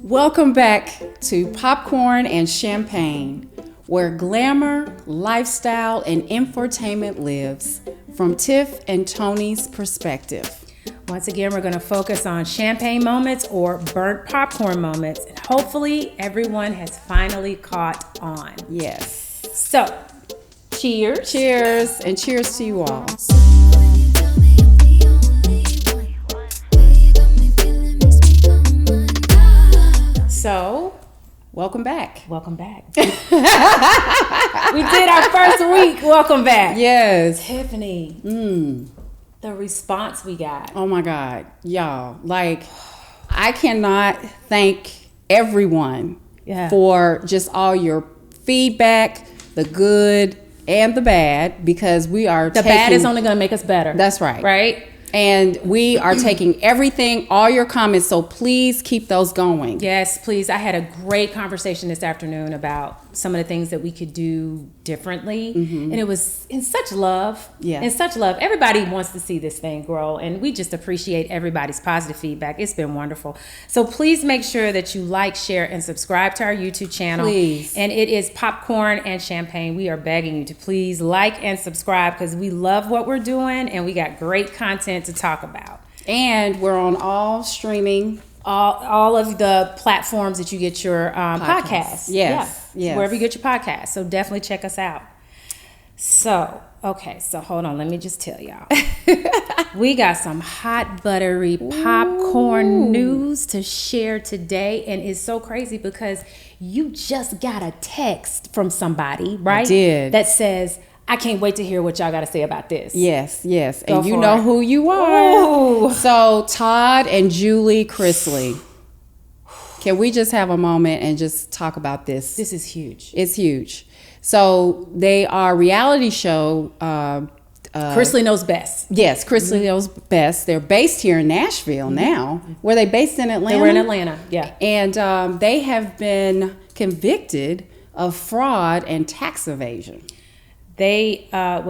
Welcome back to Popcorn and Champagne, where glamour, lifestyle, and infotainment lives from Tiff and Toni's perspective. Once again, we're going to focus on champagne moments or burnt popcorn moments, and hopefully everyone has finally caught on. Yes. So, cheers. Cheers, and cheers to you all. So, welcome back. Welcome back. We did our first week. Welcome back. Yes. Tiffany, the response we got. Oh my God, y'all. Like, I cannot thank everyone for just all your feedback, the good and the bad, because we are The bad is only going to make us better. That's right. Right? And we are taking everything, all your comments, so please keep those going. Yes, please. I had a great conversation this afternoon about some of the things that we could do differently. And it was in such love. Yeah. In such love. Everybody wants to see this thing grow, and we just appreciate everybody's positive feedback. It's been wonderful. So please make sure that you like, share, and subscribe to our YouTube channel. Please. And it is Popcorn and Champagne. We are begging you to please like and subscribe because we love what we're doing, and we got great content to talk about. And we're on all streaming. All of the platforms that you get your podcasts. Yes. Wherever you get your podcasts. So definitely check us out. So, okay. So hold on. Let me just tell y'all. We got some hot, buttery popcorn news to share today. And it's so crazy because you just got a text from somebody, right? I did. That says, I can't wait to hear what y'all got to say about this. Yes. Go And you for know it. who you are. Ooh. So Todd and Julie Chrisley. Can we just have a moment and just talk about this? This is huge. It's huge. So they are reality show. Chrisley knows best. Yes, Chrisley knows best. They're based here in Nashville now. Were they based in Atlanta? They were in Atlanta, yeah. And they have been convicted of fraud and tax evasion. They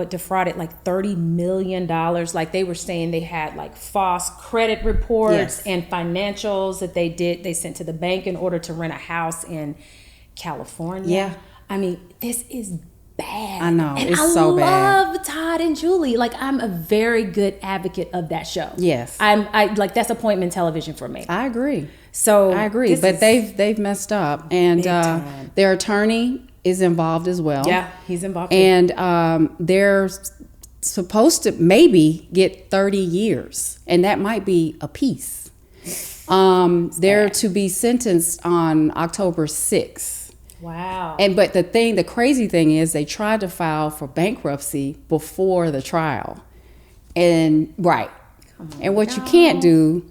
defrauded like $30 million. Like they were saying they had like false credit reports and financials that they sent to the bank in order to rent a house in California. Yeah. I mean, this is bad. I know, and it's so bad. I love Todd and Julie. Like I'm a very good advocate of that show. Yes. I like that's appointment television for me. I agree. So I agree. But they've messed up. And their attorney is involved as well. Yeah, he's involved too. And they're supposed to maybe get 30 years, and that might be a piece. They're to be sentenced on October 6th. Wow. But the crazy thing is they tried to file for bankruptcy before the trial. And and what you can't do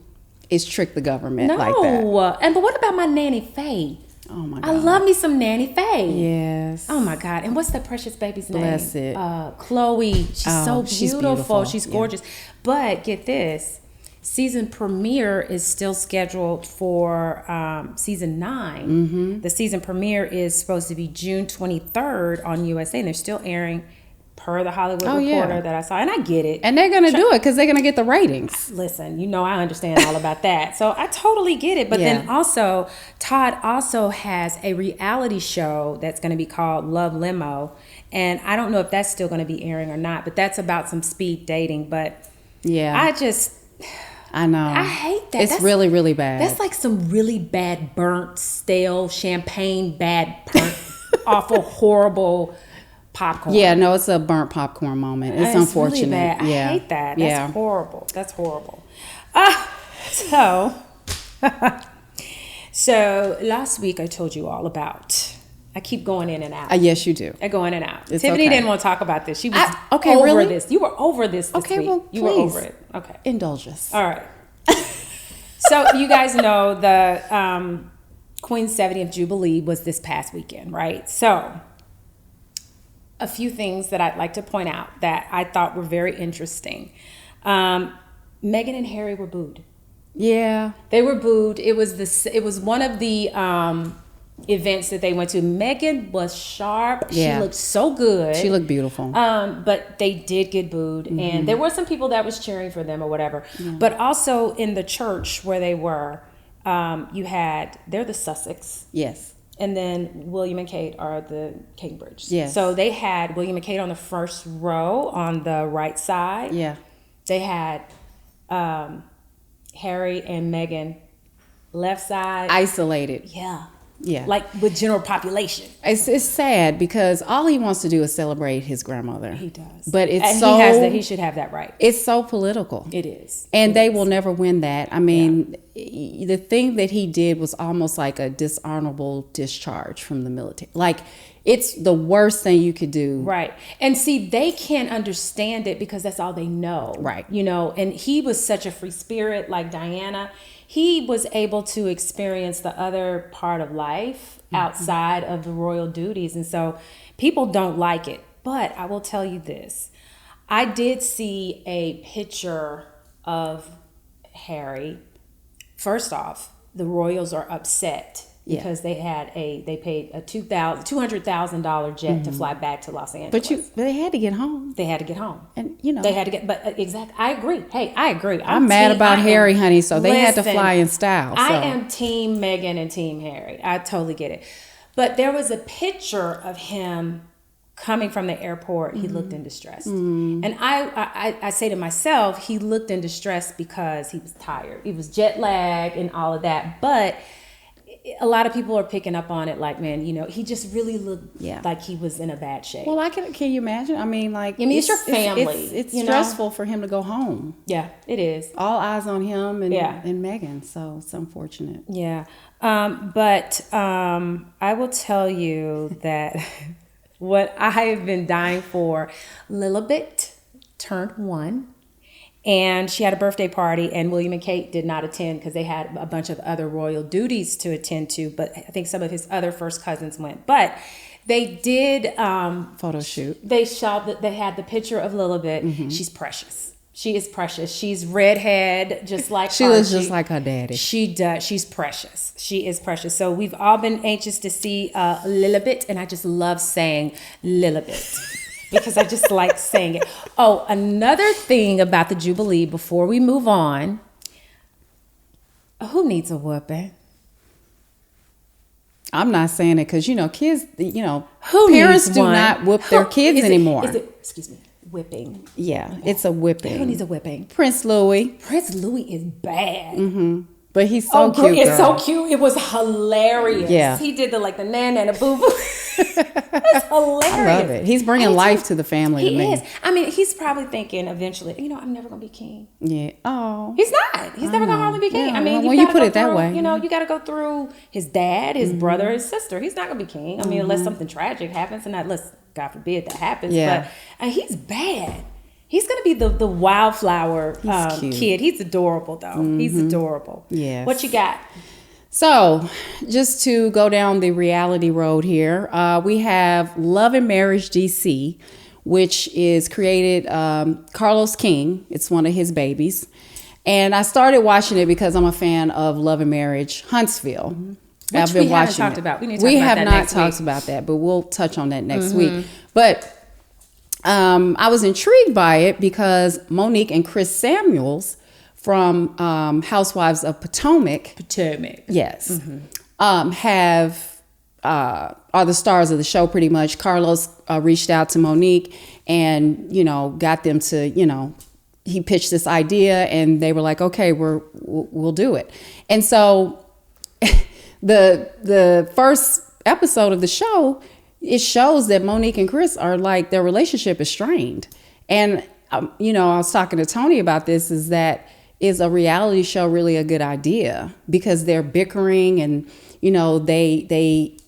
is trick the government like that. But what about my nanny Faye? Oh my God. I love me some Nanny Faye. Yes. Oh my God. And what's the precious baby's name? Bless it. Chloe. She's so beautiful. She's beautiful. She's gorgeous. But get this. Season premiere is still scheduled for season 9. The season premiere is supposed to be June 23rd on USA. And they're still airing per the Hollywood Reporter that I saw. And I get it. And they're going to do it because they're going to get the ratings. Listen, you know I understand all about that. So I totally get it. But then also, Todd also has a reality show that's going to be called Love Limo. And I don't know if that's still going to be airing or not. But that's about some speed dating. But I know. I hate that. It's really, really bad. That's like some really bad, burnt, stale, champagne, burnt, awful, horrible popcorn. Yeah, no, it's a burnt popcorn moment. It's unfortunate. Really bad. Yeah. I hate that. That's horrible. That's horrible. So last week I told you all about. I keep going in and out. Yes, you do. I go in and out. It's Tiffany okay. didn't want to talk about this. She was okay, over really? this. You were over this week. Well, you were over it. Okay. Indulge us. All right. So you guys know the Queen's 70th Jubilee was this past weekend, right? So a few things that I'd like to point out that I thought were very interesting. Meghan and Harry were booed. Yeah. They were booed. It was one of the events that they went to. Meghan was sharp. Yeah. She looked so good. She looked beautiful. But they did get booed. And there were some people that was cheering for them or whatever. Yeah. But also in the church where they were, they're the Sussex. Yes. And then William and Kate are the Cambridge. Yes. So they had William and Kate on the first row on the right side. Yeah. They had Harry and Meghan left side. Isolated. Yeah. Yeah. Like with general population. It's sad because all he wants to do is celebrate his grandmother. He does. But he should have that right. It's so political. It is. And they will never win that. I mean, the thing that he did was almost like a dishonorable discharge from the military. Like, it's the worst thing you could do. Right. And see, they can't understand it because that's all they know. Right. You know, and he was such a free spirit like Diana. He was able to experience the other part of life outside of the royal duties. And so people don't like it. But I will tell you this. I did see a picture of Harry. First off, the royals are upset because they paid a $200,000 jet to fly back to Los Angeles. But they had to get home. They had to get home. And they had to get, but exactly, I agree. Hey, I agree. I'm mad about Harry, honey, so they had to fly in style. So. I am team Meghan and team Harry. I totally get it. But there was a picture of him coming from the airport. He looked in distress. And I say to myself, he looked in distress because he was tired. He was jet lagged and all of that. But a lot of people are picking up on it like, man, you know, he just really looked like he was in a bad shape. Well, can you imagine? I mean, it's your family. It's stressful for him to go home. Yeah, it is. All eyes on him and Meghan, so it's unfortunate. Yeah. But I will tell you that what I have been dying for, Lilibet turned 1. And she had a birthday party, and William and Kate did not attend because they had a bunch of other royal duties to attend to. But I think some of his other first cousins went. But they did photo shoot. They shot that. They had the picture of Lilibet. She's precious. She is precious. She's redhead, just like she looks just like her daddy. She does. She's precious. She is precious. So we've all been anxious to see Lilibet, and I just love saying Lilibet. Because I just like saying it. Oh, another thing about the Jubilee before we move on. Who needs a whooping? I'm not saying it because, kids, Who parents needs do one? not whoop their kids anymore. Excuse me, whipping. Yeah, it's a whipping. Who needs a whipping? Prince Louis. Prince Louis is bad. But he's so cute. It's so cute. It was hilarious. Yeah. He did the nana boo boo. It's hilarious. I love it. He's bringing life to the family. He is. I mean, he's probably thinking eventually, I'm never gonna be king. Yeah. Oh. He's not. He's never gonna hardly be king. Yeah. I mean, when you put it that way, you got to go through his dad, his brother, his sister. He's not gonna be king. I mean, unless something tragic happens, and unless God forbid that happens. Yeah. But he's bad. He's going to be the wildflower kid. He's adorable, though. He's adorable. Yes. What you got? So, just to go down the reality road here, we have Love and Marriage DC, which is created Carlos King. It's one of his babies. And I started watching it because I'm a fan of Love and Marriage Huntsville. Which I've been watching talked about. We need to talk we about have that not next talked week. about that, but we'll touch on that next week. But I was intrigued by it because Monique and Chris Samuels from Housewives of Potomac. Yes. Are the stars of the show pretty much. Carlos reached out to Monique and, got them to, he pitched this idea and they were like, okay, we'll do it. And so the first episode of the show, it shows that Monique and Chris are like, their relationship is strained. And, I was talking to Tony about this, is a reality show really a good idea? Because they're bickering and,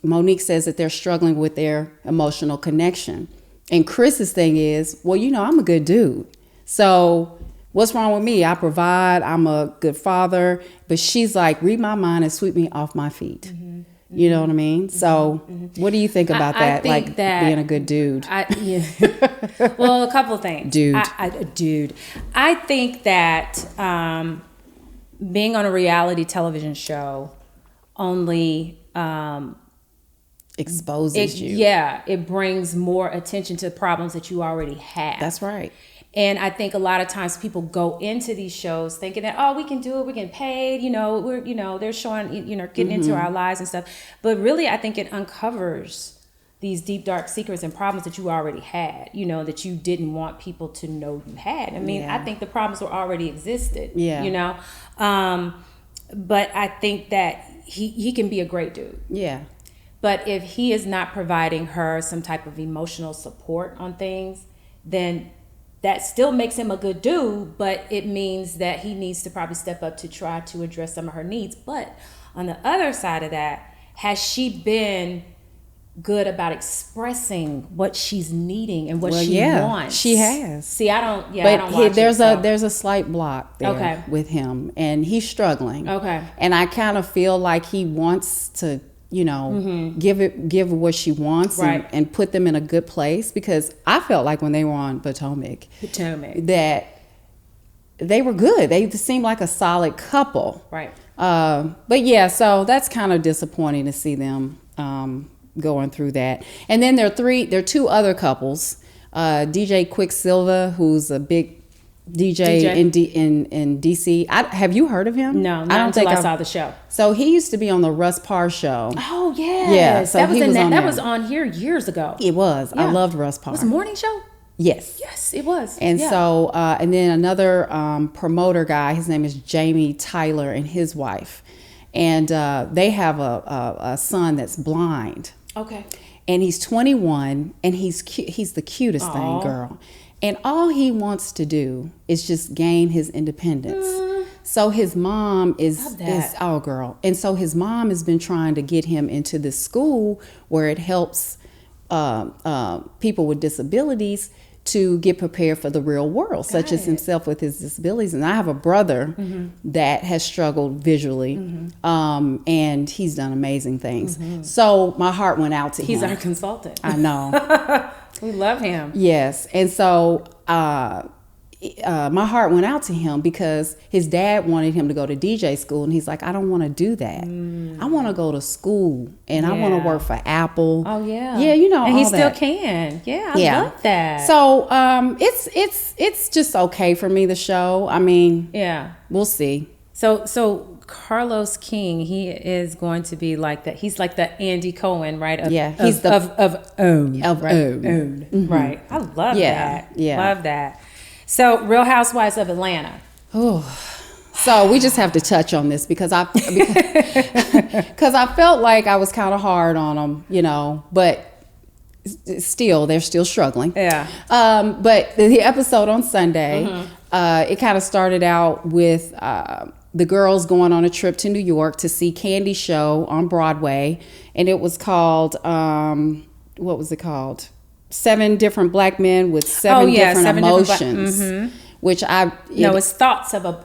Monique says that they're struggling with their emotional connection. And Chris's thing is, well, I'm a good dude. So what's wrong with me? I provide, I'm a good father. But she's like, read my mind and sweep me off my feet. You know what I mean? So what do you think about that? Like being a good dude? Well, a couple of things. Dude. I think that being on a reality television show only exposes you. Yeah, it brings more attention to problems that you already have. That's right. And I think a lot of times people go into these shows thinking that, oh, we can do it, we're getting paid, they're showing, getting into our lives and stuff. But really, I think it uncovers these deep, dark secrets and problems that you already had, that you didn't want people to know you had. I mean, I think the problems were already existed, but I think that he can be a great dude. Yeah. But if he is not providing her some type of emotional support on things, then that still makes him a good dude, but it means that he needs to probably step up to try to address some of her needs. But on the other side of that, has she been good about expressing what she's needing and what she wants? She has. See, I don't watch there's a slight block there with him, and he's struggling. Okay. And I kind of feel like he wants to give what she wants and put them in a good place, because I felt like when they were on Potomac that they were good. They seemed like a solid couple. Right. But so that's kind of disappointing to see them going through that. And then there are two other couples. DJ Quicksilver, who's a big DJ. in DC. Have you heard of him? No, not until I saw the show. So he used to be on the Russ Parr show. Oh yes. Yeah. So that was on here years ago. It was. Yeah. I loved Russ Parr. Was it a morning show? Yes. Yes, it was. And so and then another promoter guy, his name is Jamie Tyler, and his wife. And they have a son that's blind. Okay. And he's 21, and he's the cutest thing, girl. And all he wants to do is just gain his independence. So his mom is girl. And so his mom has been trying to get him into this school where it helps people with disabilities to get prepared for the real world, such as himself with his disabilities. And I have a brother that has struggled visually, and he's done amazing things. So my heart went out to him. He's our consultant. I know. We love him. Yes. And so my heart went out to him because his dad wanted him to go to DJ school, and he's like, I don't want to do that. I want to go to school, and I want to work for Apple. Oh yeah. Yeah, and he still can. Yeah, I love that. So it's just okay for me, the show. I mean, we'll see. So Carlos King, he is going to be like that. He's like the Andy Cohen, right? He's of OWN. Of OWN. Right. I love that. Yeah. Love that. So, Real Housewives of Atlanta. Oh, so we just have to touch on this because I felt like I was kind of hard on them, but still, they're still struggling. Yeah. But the episode on Sunday, it kind of started out with the girls going on a trip to New York to see Kandi's show on Broadway, and it was called what was it called? 7 different black men with 7 different emotions, which it's thoughts of a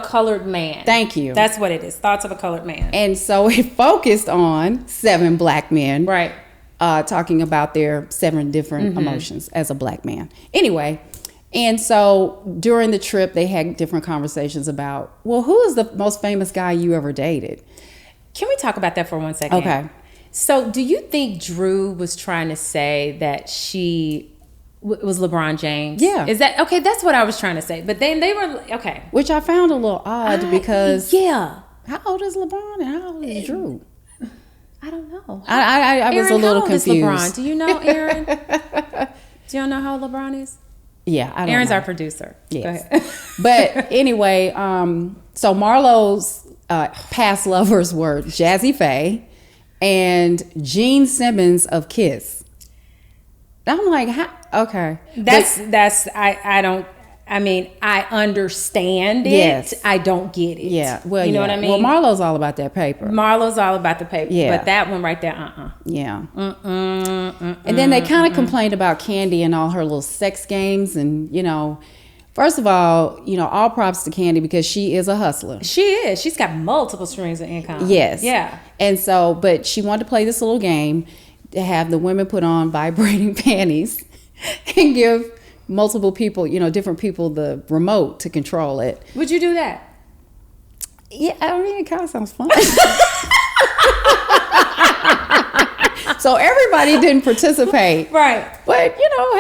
colored man. Thank you. That's what it is. Thoughts of a colored man. And so it focused on 7 black men, right? Talking about their 7 different emotions as a black man. Anyway, and so during the trip, they had different conversations about, well, who is the most famous guy you ever dated? Can we talk about that for 1 second? Okay. So do you think Drew was trying to say that she was LeBron James? Yeah. Is that okay? That's what I was trying to say. But then they were okay. Which I found a little odd because how old is LeBron and how old is Drew? I don't know. I was Aaron, a little how old confused. Is LeBron? Do you know, Aaron? Do you know how old LeBron is? Yeah, I don't Aaron's know. Our producer. Yes. Go ahead. But anyway, so Marlo's past lovers were Jazzy Faye and Gene Simmons of Kiss. I'm like, okay. I understand it. Yes. I don't get it. Yeah. Well, you know what I mean? Well, Marlo's all about that paper. Marlo's all about the paper. Yeah. But that one right there, Yeah. And then they kind of complained about Kandi and all her little sex games. And, first of all props to Kandi because she is a hustler. She is. She's got multiple streams of income. Yes. Yeah. And so, but she wanted to play this little game to have the women put on vibrating panties and give multiple people, different people the remote to control it. Would you do that? Yeah, I mean, it kind of sounds fun. So everybody didn't participate. Right. But,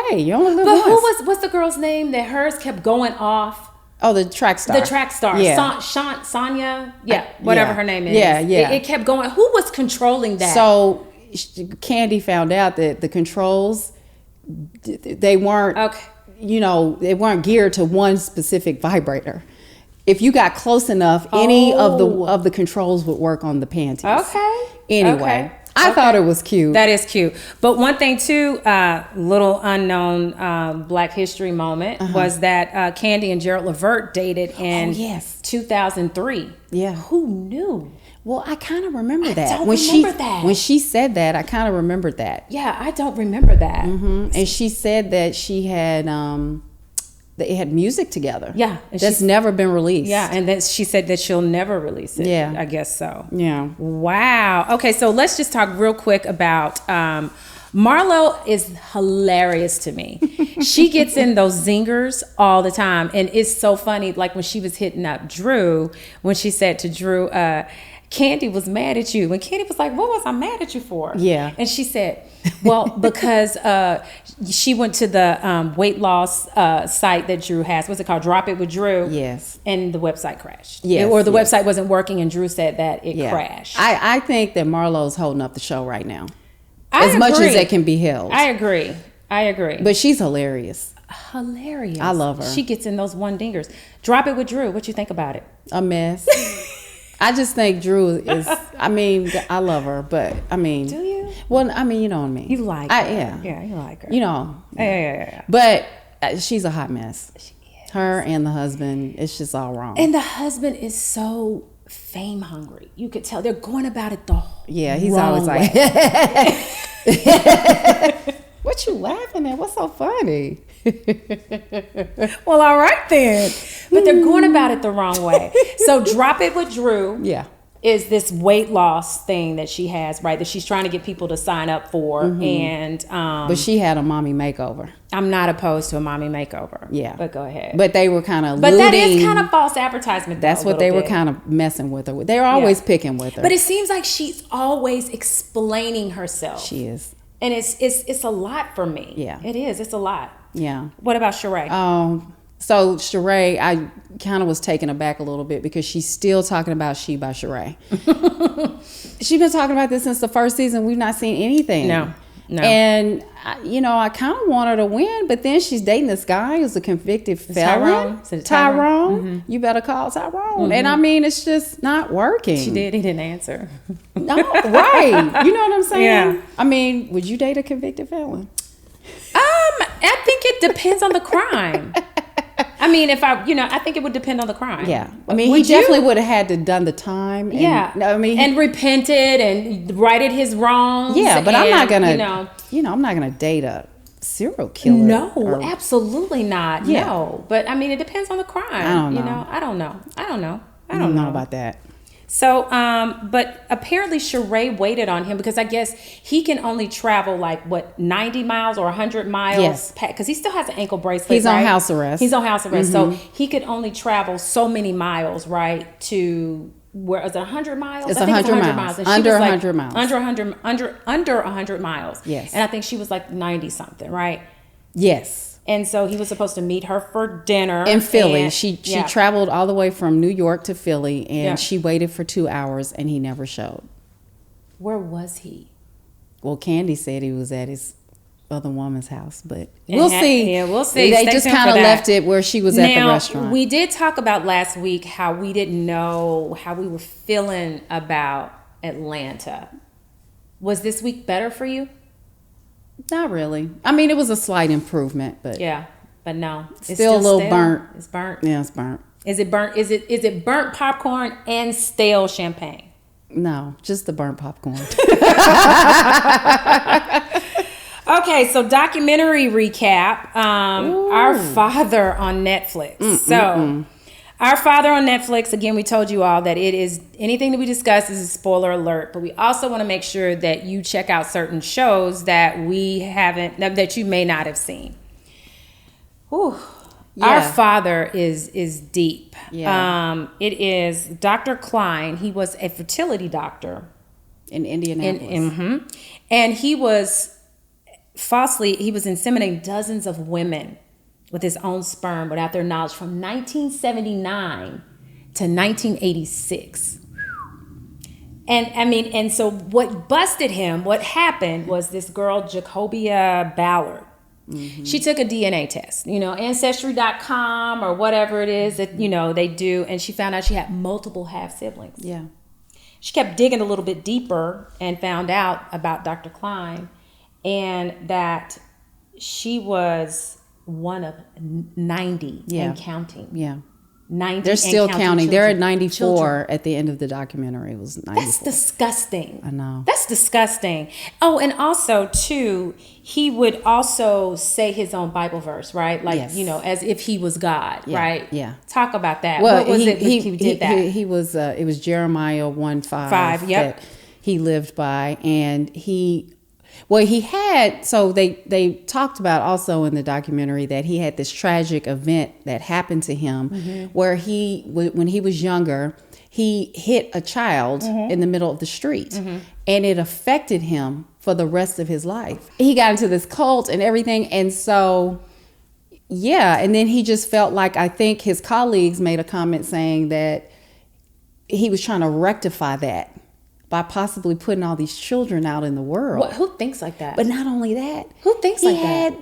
hey, you only live once. But what's the girl's name that hers kept going off? Oh, the track star. The track star. Yeah. Sonia? Yeah, whatever her name is. Yeah, yeah. It kept going. Who was controlling that? So Kandi found out that the controls, they weren't, they weren't geared to one specific vibrator. If you got close enough, any of the controls would work on the panties. Okay. Anyway, I thought it was cute. That is cute. But one thing too, little unknown Black History moment was that Kandi and Gerald Levert dated in 2003. Yeah. Who knew? Well, I kind of remember that. When she said that, I kind of remembered that. Yeah, I don't remember that. Mm-hmm. And she said that she had they had music together. Yeah, that's never been released. Yeah, and then she said that she'll never release it. Yeah, I guess so. Yeah. Wow. Okay, so let's just talk real quick about Marlo is hilarious to me. She gets in those zingers all the time, and it's so funny. Like when she was hitting up Drew, when she said to Drew, Kandi was mad at you. And Kandi was like, what was I mad at you for? Yeah. And she said, well, because she went to the weight loss site that Drew has. What's it called? Drop It with Drew. Yes. And the website crashed. Yes. Or the website wasn't working and Drew said that it crashed. I think that Marlo's holding up the show right now. As much as it can be held. I agree. But she's hilarious. Hilarious. I love her. She gets in those one dingers. Drop It with Drew. What you think about it? A mess. I just think Drew is, I love her, but Do you? Well, you know what I mean. You like her. Yeah. Yeah, you like her. Yeah. But she's a hot mess. She is. Her and the husband, it's just all wrong. And the husband is so fame hungry. You could tell they're going about it the whole he's wrong always like, way. What you laughing at? What's so funny? Well, all right then. But they're going about it the wrong way. So Drop It with Drew is this weight loss thing that she has, right? That she's trying to get people to sign up for. And but she had a mommy makeover. I'm not opposed to a mommy makeover. Yeah. But go ahead. But they were kind of But that is kind of false advertisement. That's what they were kind of messing with her. They were always picking with her. But it seems like she's always explaining herself. She is. And it's a lot for me. Yeah. It is. It's a lot. Yeah. What about Sheree? So Sheree, I kind of was taken aback a little bit because she's still talking about She by Sheree. She's been talking about this since the first season. We've not seen anything. No. And, I kind of want her to win, but then she's dating this guy who's a convicted felon. Tyrone. You better call Tyrone. And it's just not working. He didn't answer. No, right. You know what I'm saying? Yeah. Would you date a convicted felon? I think it depends on the crime. I think it would depend on the crime. Yeah. He definitely would have had to done the time. And, and repented and righted his wrongs. Yeah, but I'm not gonna, I'm not gonna date a serial killer. No, absolutely not. Yeah. No, but it depends on the crime. I don't know. I don't know. I don't know about that. So, but apparently Sheree waited on him because I guess he can only travel 90 miles or 100 miles. Yes. Because he still has an ankle bracelet. He's on house arrest. He's on house arrest. So he could only travel so many miles, right? To where is it 100 miles? It's 100 miles. Under 100 miles. Under 100 miles. Yes. And I think she was 90 something, right? Yes. And so he was supposed to meet her for dinner in Philly. She traveled all the way from New York to Philly, and she waited for 2 hours, and he never showed. Where was he? Well, Kandi said he was at his other woman's house, but we'll see. Yeah, we'll see. They just kind of left it where she was at the restaurant. We did talk about last week how we didn't know how we were feeling about Atlanta. Was this week better for you? Not really. It was a slight improvement, but but no, it's still a little burnt. It's burnt. Yeah, it's burnt. Is it burnt? Is it burnt popcorn and stale champagne? No, just the burnt popcorn. Okay, so documentary recap. Our Father on Netflix. Our Father on Netflix, again, we told you all that it is anything that we discuss is a spoiler alert, but we also want to make sure that you check out certain shows that that you may not have seen. Whew. Yeah. Our Father is deep. Yeah. It is Dr. Klein. He was a fertility doctor. In Indianapolis. And he was inseminating dozens of women with his own sperm without their knowledge from 1979 to 1986. And so what busted him, what happened was this girl, Jacobia Ballard. She took a DNA test, Ancestry.com or whatever it is that, they do. And she found out she had multiple half siblings. Yeah. She kept digging a little bit deeper and found out about Dr. Klein and that she was one of 90 and counting. Yeah. 90 They're still counting. Children. They're at 94 at the end of the documentary. It was 94. That's disgusting. I know. That's disgusting. Oh, and also, too, he would also say his own Bible verse, right? Like, as if he was God, right? Yeah. Talk about that. Well, what was he did that? He was, it was Jeremiah 1:5 that he lived by. And he had, so they talked about also in the documentary that he had this tragic event that happened to him where when he was younger, he hit a child in the middle of the street and it affected him for the rest of his life. He got into this cult and everything. And so, and then he just felt like, I think his colleagues made a comment saying that he was trying to rectify that by possibly putting all these children out in the world. Who thinks like that? But not only that. Who thinks like that?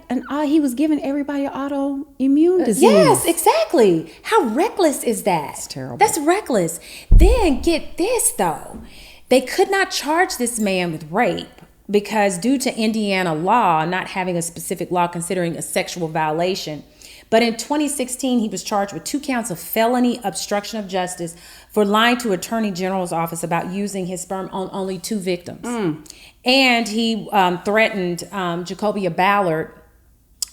He was giving everybody autoimmune disease. Yes, exactly. How reckless is that? It's terrible. That's reckless. Then get this, though. They could not charge this man with rape because due to Indiana law not having a specific law considering a sexual violation. But in 2016, he was charged with 2 counts of felony obstruction of justice for lying to Attorney General's office about using his sperm on only 2 victims. And he threatened Jacobia Ballard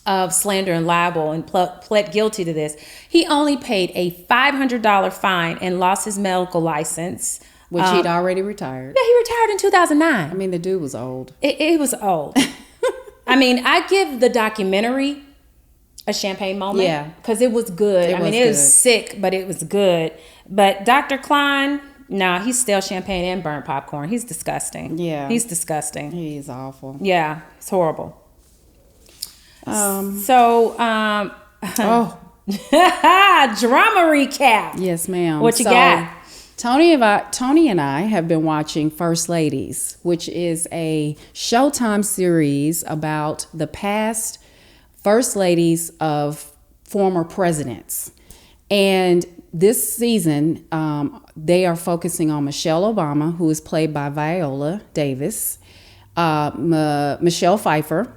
of slander and libel and pled guilty to this. He only paid a $500 fine and lost his medical license. Which he'd already retired. Yeah, he retired in 2009. I mean, the dude was old. It was old. I give the documentary a champagne moment. Yeah. Because it was good. It was sick, but it was good. But Dr. Klein, he's still champagne and burnt popcorn. He's disgusting. Yeah. He's disgusting. He's awful. Yeah. It's horrible. Drama recap. Yes, ma'am. What you got? Tony and I have been watching First Ladies, which is a Showtime series about the past First Ladies of former presidents. And this season, they are focusing on Michelle Obama, who is played by Viola Davis, Michelle Pfeiffer,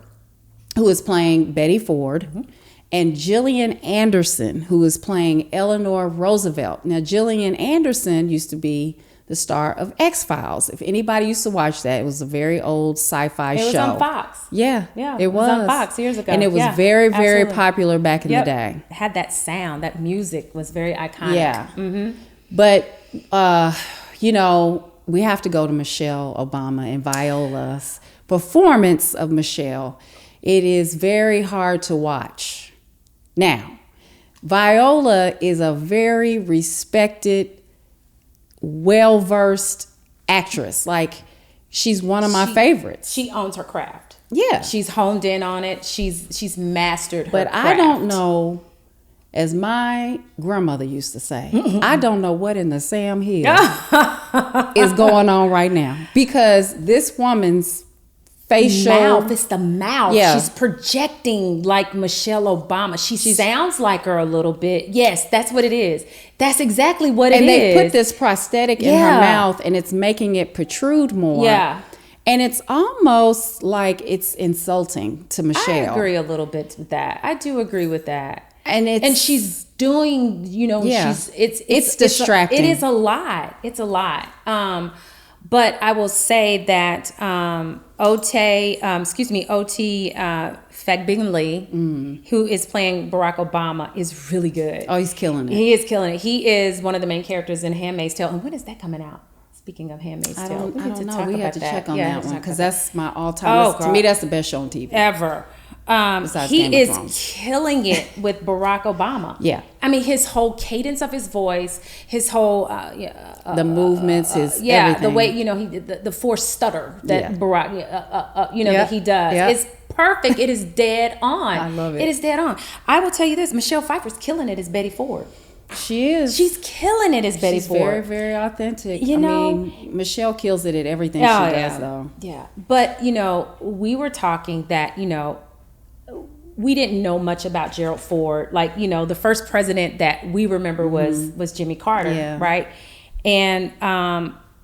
who is playing Betty Ford, and Gillian Anderson, who is playing Eleanor Roosevelt. Now, Gillian Anderson used to be the star of X-Files. If anybody used to watch that, it was a very old sci-fi show. It was on Fox. Yeah, it was on Fox years ago. And it was very, very popular back in the day. It had that sound, that music was very iconic. Yeah. But, we have to go to Michelle Obama and Viola's performance of Michelle. It is very hard to watch. Now, Viola is a very respected, well-versed actress. Like, she's one of my favorites. She owns her craft. Yeah. She's honed in on it. She's mastered her craft. But I don't know, as my grandmother used to say, I don't know what in the Sam Hill is going on right now. Because this woman's facial mouth, it's the mouth. Yeah. She's projecting like Michelle Obama. She sounds like her a little bit. Yes, that's what it is. That's exactly what it is. And they put this prosthetic in her mouth and it's making it protrude more. Yeah. And it's almost like it's insulting to Michelle. I agree a little bit with that. I do agree with that. And she's doing, it's distracting. It is a lot. It's a lot. But I will say that O.T. Fagbingley, who is playing Barack Obama, is really good. Oh, he's killing it. He is killing it. He is one of the main characters in Handmaid's Tale. And when is that coming out? Speaking of Handmaid's Tale, I don't know. We have to check on that one because that's my all-time. Oh, to me, that's the best show on TV ever. He is killing it with Barack Obama. Yeah. I mean, his whole cadence of his voice, his whole the movements, everything. The way, he the forced stutter that Barack that he does. It's perfect. It is dead on. I love it. It is dead on. I will tell you this, Michelle Pfeiffer's killing it as Betty Ford. She is. She's killing it as Betty Ford. Very, very authentic. I mean, Michelle kills it at everything she does, though. Yeah. But, we were talking that, we didn't know much about Gerald Ford. Like, the first president that we remember was Jimmy Carter, right? And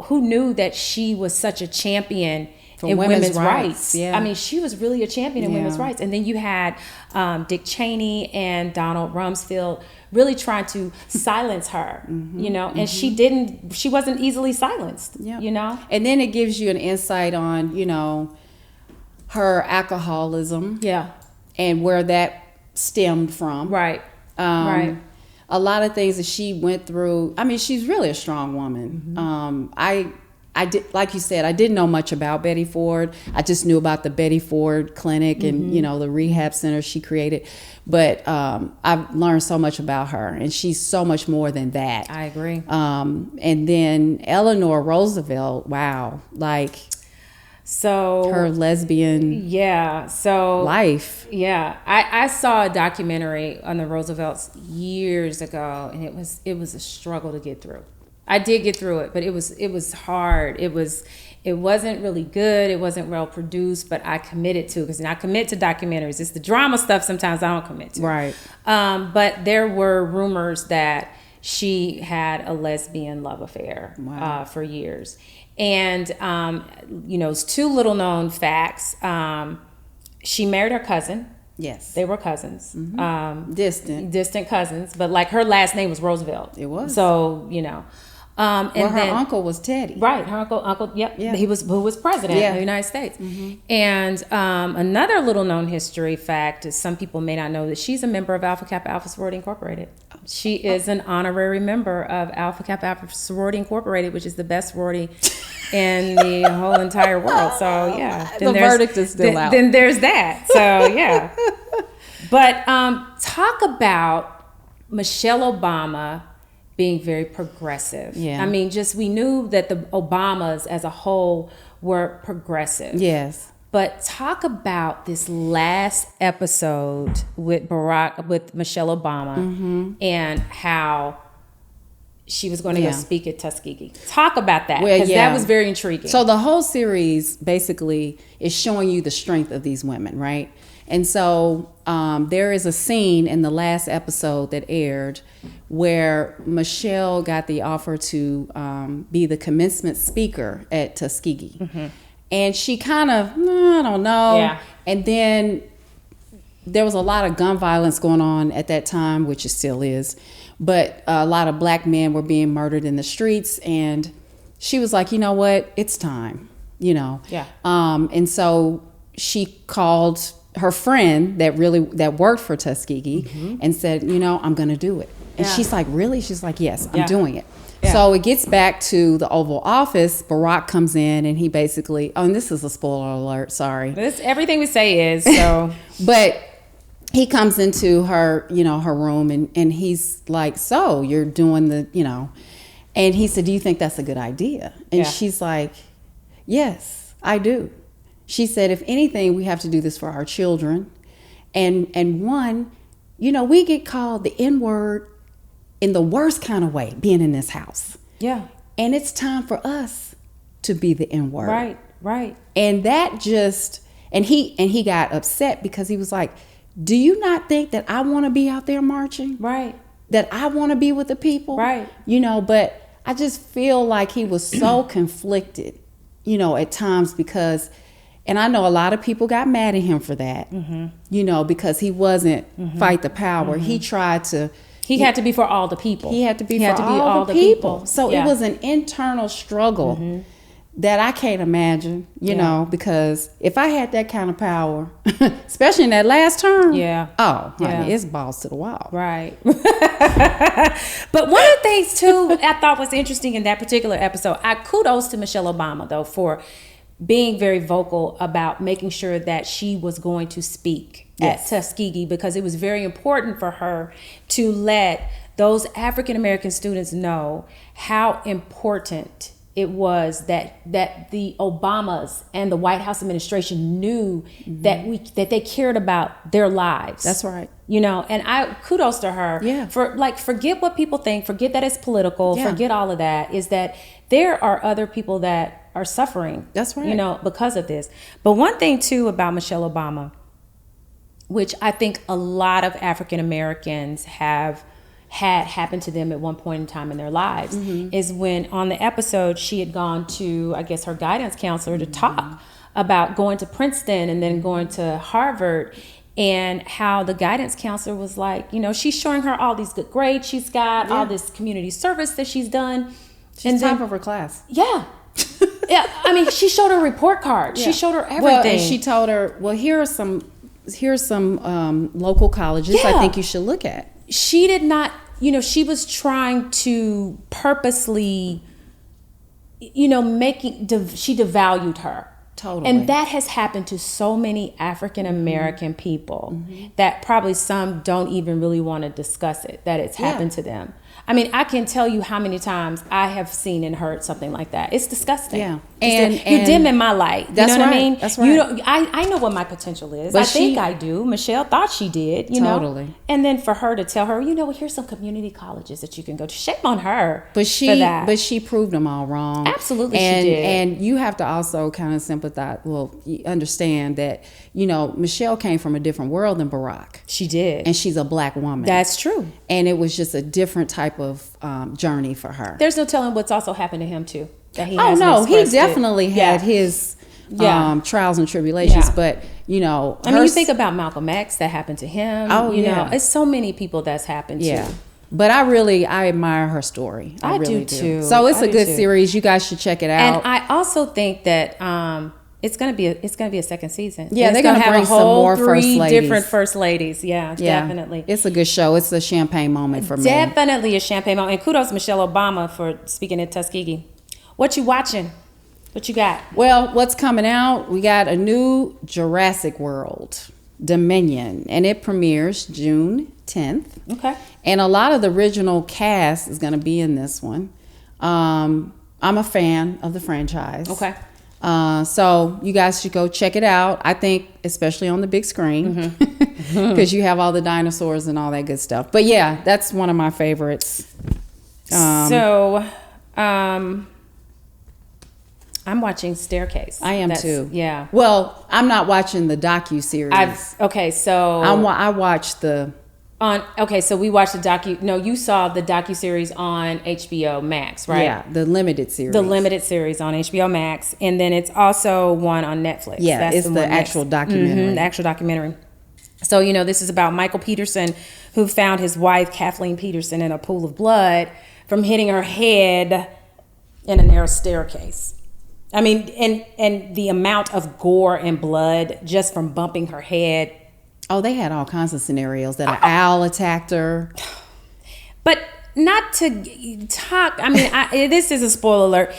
who knew that she was such a champion in women's rights. Yeah. I mean, she was really a champion in women's rights. And then you had Dick Cheney and Donald Rumsfeld really trying to silence her, and she wasn't easily silenced, And then it gives you an insight on, her alcoholism. Yeah. And where that stemmed from. Right. Right. A lot of things that she went through. I mean, she's really a strong woman. I did, like you said, I didn't know much about Betty Ford. I just knew about the Betty Ford Clinic and, the rehab center she created. But I've learned so much about her, and she's so much more than that. I agree. And then Eleanor Roosevelt, wow. So her lesbian life. Yeah. I saw a documentary on the Roosevelts years ago, and it was a struggle to get through. I did get through it, but it was hard. It wasn't really good. It wasn't well produced, but I committed to, because I commit to documentaries. It's the drama stuff sometimes I don't commit to. Right. But there were rumors that she had a lesbian love affair for years. And, it's two little known facts. She married her cousin. Yes. They were cousins. Distant cousins. But her last name was Roosevelt. It was. So, and her uncle was Teddy. Right. Her uncle, yep. Yeah. Who was president of the United States. And another little known history fact is, some people may not know, that she's a member of Alpha Kappa Alpha Sorority Incorporated. She is an honorary member of Alpha Kappa Alpha Sorority Incorporated, which is the best sorority in the whole entire world. So, yeah. The verdict is still out. Then there's that. So, yeah. But talk about Michelle Obama being very progressive. Yeah. I mean, we knew that the Obamas as a whole were progressive. Yes. But talk about this last episode with Michelle Obama, and how she was going to go speak at Tuskegee. Talk about that, because that was very intriguing. So the whole series basically is showing you the strength of these women, right? And so there is a scene in the last episode that aired where Michelle got the offer to be the commencement speaker at Tuskegee. And she kind of, I don't know. Yeah. And then there was a lot of gun violence going on at that time, which it still is. But a lot of black men were being murdered in the streets. And she was like, you know what? It's time, Yeah. And so she called her friend that worked for Tuskegee and said, I'm going to do it. And she's like, really? She's like, yes, I'm doing it. Yeah. So it gets back to the Oval Office. Barack comes in, and he basically, and this is a spoiler alert, sorry. Everything we say is, so. But he comes into her, her room, and he's like, so you're doing and he said, do you think that's a good idea? And she's like, yes, I do. She said, if anything, we have to do this for our children. And one, we get called the N-word in the worst kind of way, being in this house. Yeah. And it's time for us to be the N-word. Right. And that and he got upset, because he was like, do you not think that I want to be out there marching? Right. That I want to be with the people? Right. But I just feel like he was so conflicted, at times, because, and I know a lot of people got mad at him for that, because he wasn't fight the power. He tried to. He had to be for all the people. He had to be for all the people. So it was an internal struggle that I can't imagine, you know, because if I had that kind of power, especially in that last term, honey, it's balls to the wall. Right. But one of the things, too, I thought was interesting in that particular episode, I kudos to Michelle Obama, though, for being very vocal about making sure that she was going to speak at Tuskegee, because it was very important for her to let those African American students know how important it was that the Obamas and the White House administration knew that they cared about their lives. That's right. You know, and I kudos to her for forget what people think, forget that it's political, forget all of that, is that there are other people that are suffering. That's right. You know, because of this. But one thing too about Michelle Obama, which I think a lot of African Americans have had happen to them at one point in time in their lives, is when on the episode she had gone to, I guess, her guidance counselor to talk about going to Princeton and then going to Harvard, and how the guidance counselor was like, you know, she's showing her all these good grades she's got, all this community service that she's done. She's top of her class. Yeah. Yeah. I mean, she showed her report card. She showed her everything. Well, and she told her, well, here's some local colleges I think you should look at. She did not, you know, she was trying to purposely, you know, she devalued her. Totally. And that has happened to so many African American people that probably some don't even really want to discuss it, that it's happened to them. I mean, I can tell you how many times I have seen and heard something like that. It's disgusting. Yeah. And you're dimming my light. You know what I mean? That's right. You don't, I know what my potential is. But I think I do. Michelle thought she did, you know. And then for her to tell her, you know, well, here's some community colleges that you can go to. Shame on her for that. But she proved them all wrong. Absolutely, she did. And you have to also kind of sympathize, you understand that, you know, Michelle came from a different world than Barack. She did. And she's a black woman. That's true. And it was just a different type of journey for her. There's no telling what's also happened to him too. That he he definitely had his trials and tribulations. But you know, I mean, you think about Malcolm X, that happened to him. You know, it's so many people that's happened to. But I admire her story. I really do too. So it's a good series. You guys should check it out. And I also think that it's gonna be a second season. Yeah, they're gonna bring some more first ladies. Different first ladies. Yeah, definitely. It's a good show. It's a champagne moment for me. Definitely a champagne moment. And kudos to Michelle Obama for speaking at Tuskegee. What you watching? What you got? Well, what's coming out? We got a new Jurassic World, Dominion, and it premieres June 10th. Okay. And a lot of the original cast is going to be in this one. I'm a fan of the franchise. Okay. So you guys should go check it out. I think especially on the big screen, because you have all the dinosaurs and all that good stuff. But yeah, that's one of my favorites. I'm watching Staircase. I am too. Yeah. Well, I'm not watching the docu-series. I watched the... so we watched the docu... No, you saw the docu-series on HBO Max, right? Yeah, the limited series. The limited series on HBO Max. And then it's also one on Netflix. Yeah, that's the actual documentary. The actual documentary. So, you know, this is about Michael Peterson, who found his wife, Kathleen Peterson, in a pool of blood from hitting her head in a narrow staircase. I mean, and the amount of gore and blood just from bumping her head. Oh, they had all kinds of scenarios that an owl attacked her. But not to talk, I mean, this is a spoiler alert.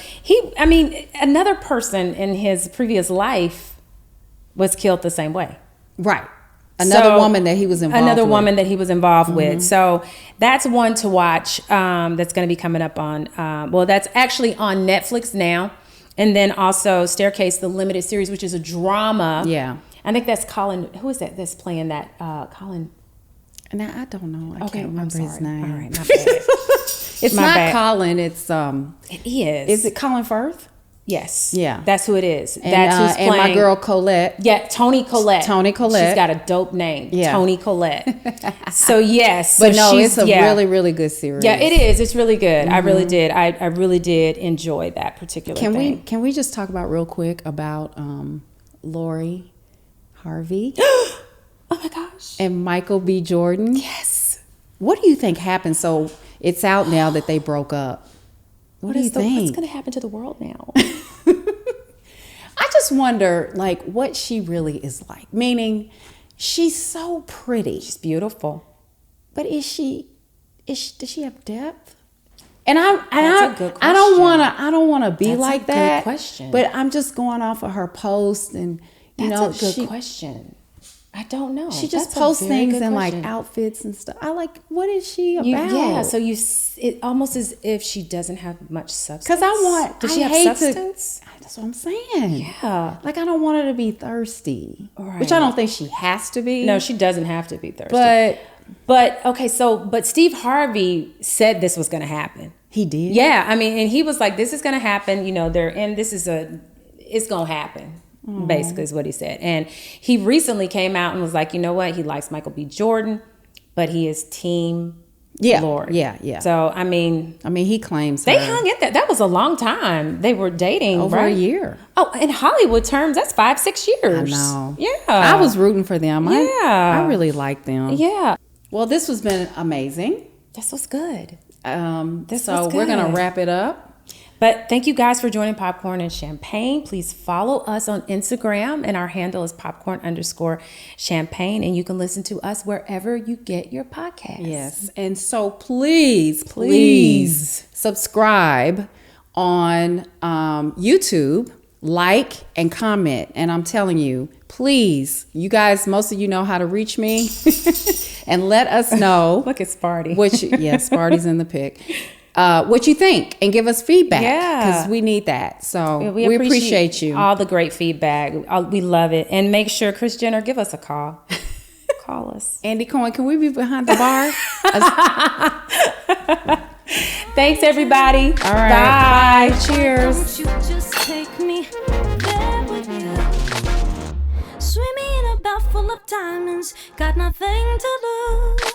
Another person in his previous life was killed the same way. Right. Another woman that he was involved with. So that's one to watch. That's going to be coming up on, that's actually on Netflix now. And then also Staircase, the limited series, which is a drama. Yeah. I think that's Colin. Who is that that's playing that? Colin. Now, I don't know. I can't remember his name. All right, my bad. It's not bad. Colin. It's It is. Is it Colin Firth? Yes. Yeah. That's who it is. And, that's who's playing. And my girl Colette. Yeah, Toni Collette. She's got a dope name. Yeah. Toni Collette. So yes. But no, it's a really, really good series. Yeah, it is. It's really good. I really did. I really did enjoy that particular thing. Can we just talk about real quick about Lori Harvey? Oh my gosh. And Michael B. Jordan? Yes. What do you think happened? So it's out now that they broke up. What do you think? What's going to happen to the world now? I just wonder, like, what she really is like. Meaning, she's so pretty. She's beautiful. But does she have depth? And That's a good I don't wanna be That's like a good that. question. But I'm just going off of her post, and That's a good question. I don't know. She just That's a posts very things good in question. like outfits and stuff. I like, what is she about? Yeah, so it almost as if she doesn't have much substance. Because Does she have substance? That's what I'm saying. Yeah. Like, I don't want her to be thirsty. Right. Which I don't think she has to be. No, she doesn't have to be thirsty. But okay, but Steve Harvey said this was going to happen. He did? Yeah, I mean, and he was like, this is going to happen. You know, it's going to happen. Basically is what he said. And he recently came out and was like, you know what? He likes Michael B. Jordan, but he is team Lord. Yeah. So, I mean, he claims they her hung in there. That was a long time. They were dating over a year. Oh, in Hollywood terms, that's 5-6 years. I know. Yeah. I was rooting for them. Yeah. I really like them. Yeah. Well, this has been amazing. This was good. So we're going to wrap it up. But thank you guys for joining Popcorn and Champagne. Please follow us on Instagram, and our handle is popcorn_champagne. And you can listen to us wherever you get your podcasts. Yes. And so please subscribe on YouTube, like and comment. And I'm telling you, please, you guys, most of you know how to reach me. And let us know. Look at Sparty. Sparty's in the pic. What you think, and give us feedback. Yeah, because we need that. So yeah, we appreciate you. All the great feedback. We love it. And make sure, Kris Jenner, give us a call. Call us. Andy Cohen, can we be behind the bar? Thanks, everybody. All right. Bye. Cheers. Won't you just take me there with you? Swimming in a bath full of diamonds, got nothing to lose.